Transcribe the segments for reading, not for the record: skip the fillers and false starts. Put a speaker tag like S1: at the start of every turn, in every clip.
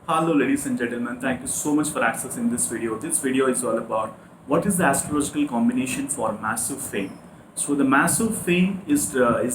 S1: Hello ladies and gentlemen, thank you so much for accessing this video. This video is all about what is the astrological combination for massive fame. So the massive fame is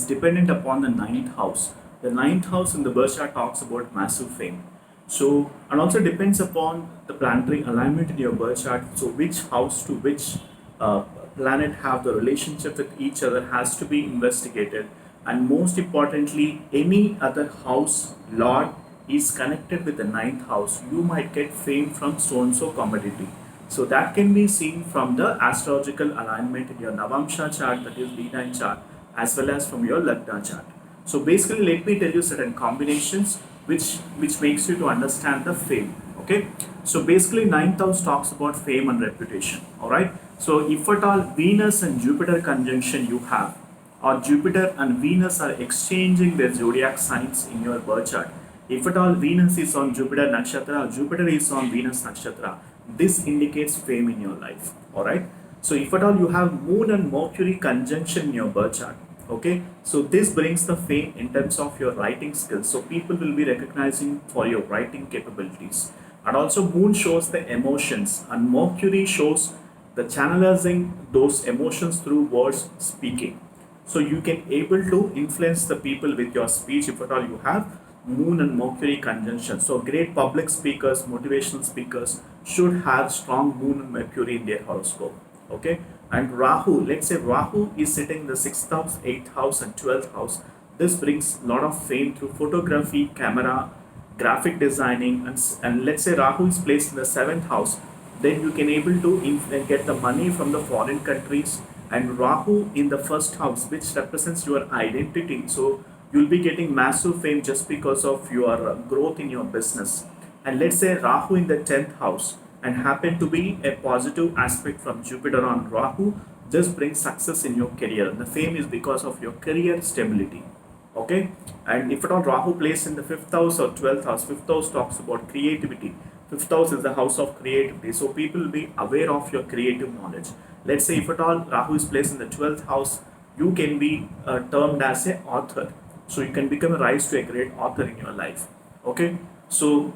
S1: dependent upon the ninth house. The ninth house in the birth chart talks about massive fame. So and also depends upon the planetary alignment in your birth chart. So which house to which uh, planet have the relationship with each other has to be investigated, and most importantly any other house lord is connected with the ninth house, you might get fame from so and so commodity. So that can be seen from the astrological alignment in your Navamsha chart, that is D9 chart, as well as from your Lagna chart. So basically, let me tell you certain combinations which makes you to understand the fame. Okay. So basically, ninth house talks about fame and reputation. All right. So if at all Venus and Jupiter conjunction you have, or Jupiter and Venus are exchanging their zodiac signs in your birth chart. If at all Venus is on Jupiter Nakshatra, Jupiter is on Venus Nakshatra, this indicates fame in your life. Alright. So if at all you have Moon and Mercury conjunction in your birth chart, okay, so this brings the fame in terms of your writing skills. So people will be recognizing for your writing capabilities. And also Moon shows the emotions and Mercury shows the channelizing those emotions through words speaking. So you can able to influence the people with your speech if at all you have Moon and Mercury conjunction. So great public speakers, motivational speakers should have strong Moon and Mercury in their horoscope. Okay. And Rahu, let's say Rahu is sitting in the 6th house, 8th house and 12th house. This brings a lot of fame through photography, camera, graphic designing, and let's say Rahu is placed in the 7th house, then you can able to get the money from the foreign countries. And Rahu in the first house, which represents your identity, so you'll be getting massive fame just because of your growth in your business. And let's say Rahu in the 10th house and happen to be a positive aspect from Jupiter on Rahu, this brings success in your career. The fame is because of your career stability. Okay. And if at all Rahu plays in the 5th house or 12th house, 5th house talks about creativity. 5th house is the house of creativity, so people will be aware of your creative knowledge. Let's say if at all Rahu is placed in the 12th house, you can be termed as an author. So you can become a rise to a great author in your life. Okay. So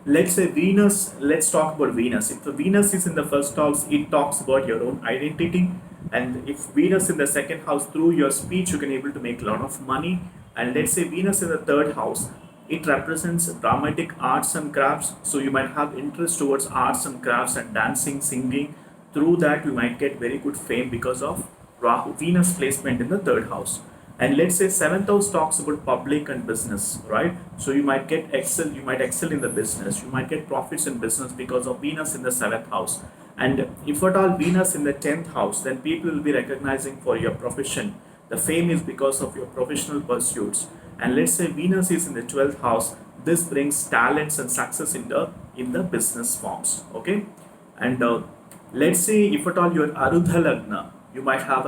S1: let's say Venus, let's talk about Venus. If the Venus is in the first house, it talks about your own identity. And if Venus in the second house, through your speech, you can able to make a lot of money. And let's say Venus in the third house, it represents dramatic arts and crafts. So you might have interest towards arts and crafts and dancing, singing. Through that, you might get very good fame because of Rahu, Venus placement in the third house. And let's say 7th house talks about public and business, right? So you might excel in the business, you might get profits in business because of Venus in the 7th house. And if at all Venus in the 10th house, then people will be recognizing for your profession. The fame is because of your professional pursuits. And let's say Venus is in the 12th house, this brings talents and success in the business forms. Okay. And let's say if at all your Arudha Lagna, you might have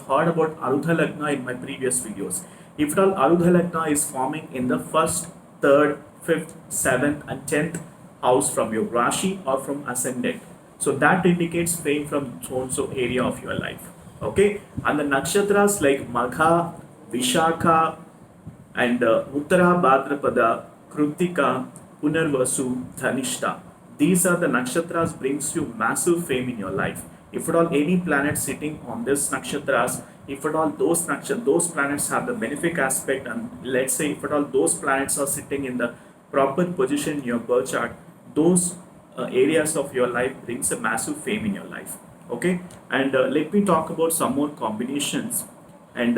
S1: heard about Arudha Lagna in my previous videos. If at all Arudha Lagna is forming in the 1st, 3rd, 5th, 7th and 10th house from your Rashi or from ascendant, so that indicates fame from so and so area of your life. Okay. And the nakshatras like Magha, Vishakha and Uttara Bhadrapada, Krutika, Punarvasu, Dhanishta, these are the nakshatras brings you massive fame in your life. If at all any planet sitting on this nakshatras, if at all those planets have the benefic aspect, and let's say if at all those planets are sitting in the proper position in your birth chart, those areas of your life brings a massive fame in your life. Okay. And let me talk about some more combinations. And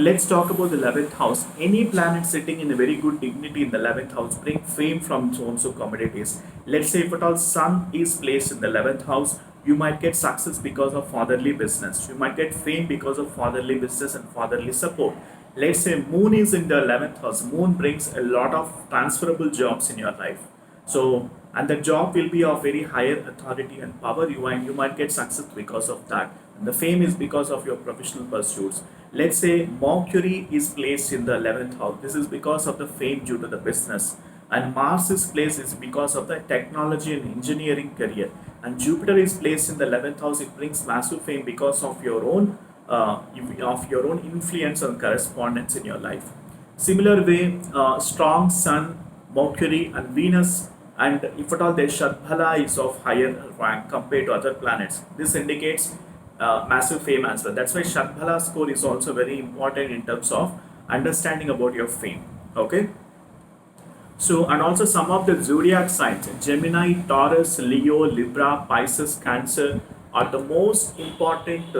S1: let's talk about the 11th house. Any planet sitting in a very good dignity in the 11th house bring fame from so and so commodities. Let's say if at all Sun is placed in the 11th house, you might get success because of fatherly business. You might get fame because of fatherly business and fatherly support. Let's say Moon is in the 11th house. Moon brings a lot of transferable jobs in your life. So, and the job will be of very higher authority and power, and you might get success because of that. And the fame is because of your professional pursuits. Let's say Mercury is placed in the 11th house. This is because of the fame due to the business. And Mars is placed is because of the technology and engineering career. And Jupiter is placed in the 11th house. It brings massive fame because of your own influence and correspondence in your life. Similar way, strong Sun, Mercury, and Venus, and if at all their Shadbhala is of higher rank compared to other planets, this indicates massive fame as well. That's why Shadbhala score is also very important in terms of understanding about your fame. Okay. So, and also some of the zodiac signs, Gemini, Taurus, Leo, Libra, Pisces, Cancer are the most important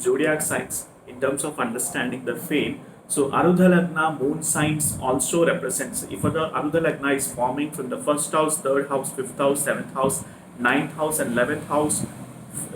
S1: zodiac signs in terms of understanding the fame. So, Arudha Lagna, moon signs also represents, if the Arudha Lagna is forming from the first house, third house, fifth house, seventh house, ninth house, and 11th house,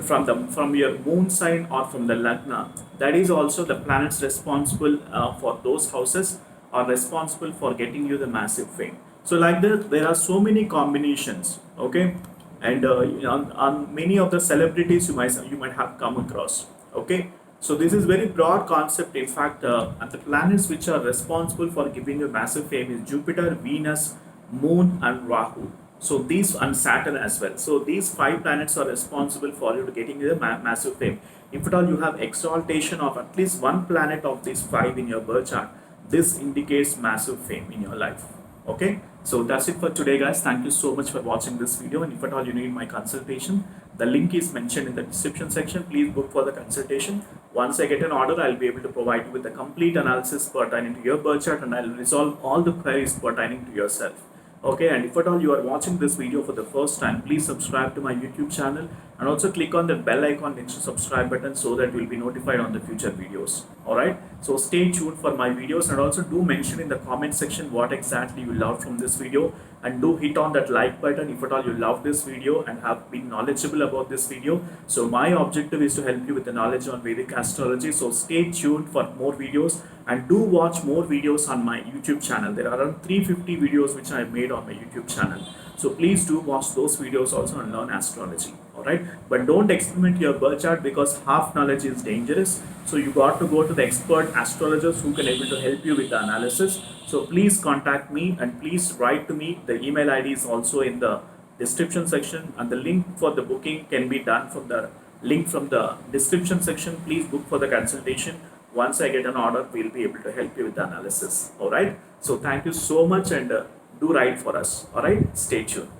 S1: from your moon sign or from the lagna, that is also the planets responsible for those houses are responsible for getting you the massive fame. So like that, there are so many combinations. Okay, and on many of the celebrities you might have come across. Okay, so this is very broad concept. In fact, and the planets which are responsible for giving you massive fame is Jupiter, Venus, Moon, and Rahu. So these, and Saturn as well. So these five planets are responsible for you to getting the massive fame. If at all you have exaltation of at least one planet of these five in your birth chart, this indicates massive fame in your life. Okay, so that's it for today, guys. Thank you so much for watching this video. And if at all you need my consultation, the link is mentioned in the description section. Please book for the consultation. Once I get an order, I'll be able to provide you with a complete analysis pertaining to your birth chart, and I'll resolve all the queries pertaining to yourself. Okay, and if at all you are watching this video for the first time, please subscribe to my YouTube channel and also click on the bell icon next to subscribe button so that you will be notified on the future videos. Alright, so stay tuned for my videos, and also do mention in the comment section what exactly you loved from this video, and do hit on that like button if at all you love this video and have been knowledgeable about this video. So my objective is to help you with the knowledge on Vedic astrology. So stay tuned for more videos, and do watch more videos on my YouTube channel. There are around 350 videos which I made on my YouTube channel. So please do watch those videos also and learn astrology. Alright, but don't experiment your birth chart, because half knowledge is dangerous. So you got to go to the expert astrologers who can able to help you with the analysis. So please contact me and please write to me. The email ID is also in the description section, and the link for the booking can be done from the link from the description section. Please book for the consultation. Once I get an order, we'll be able to help you with the analysis. Alright, so thank you so much, and do write for us. Alright, stay tuned.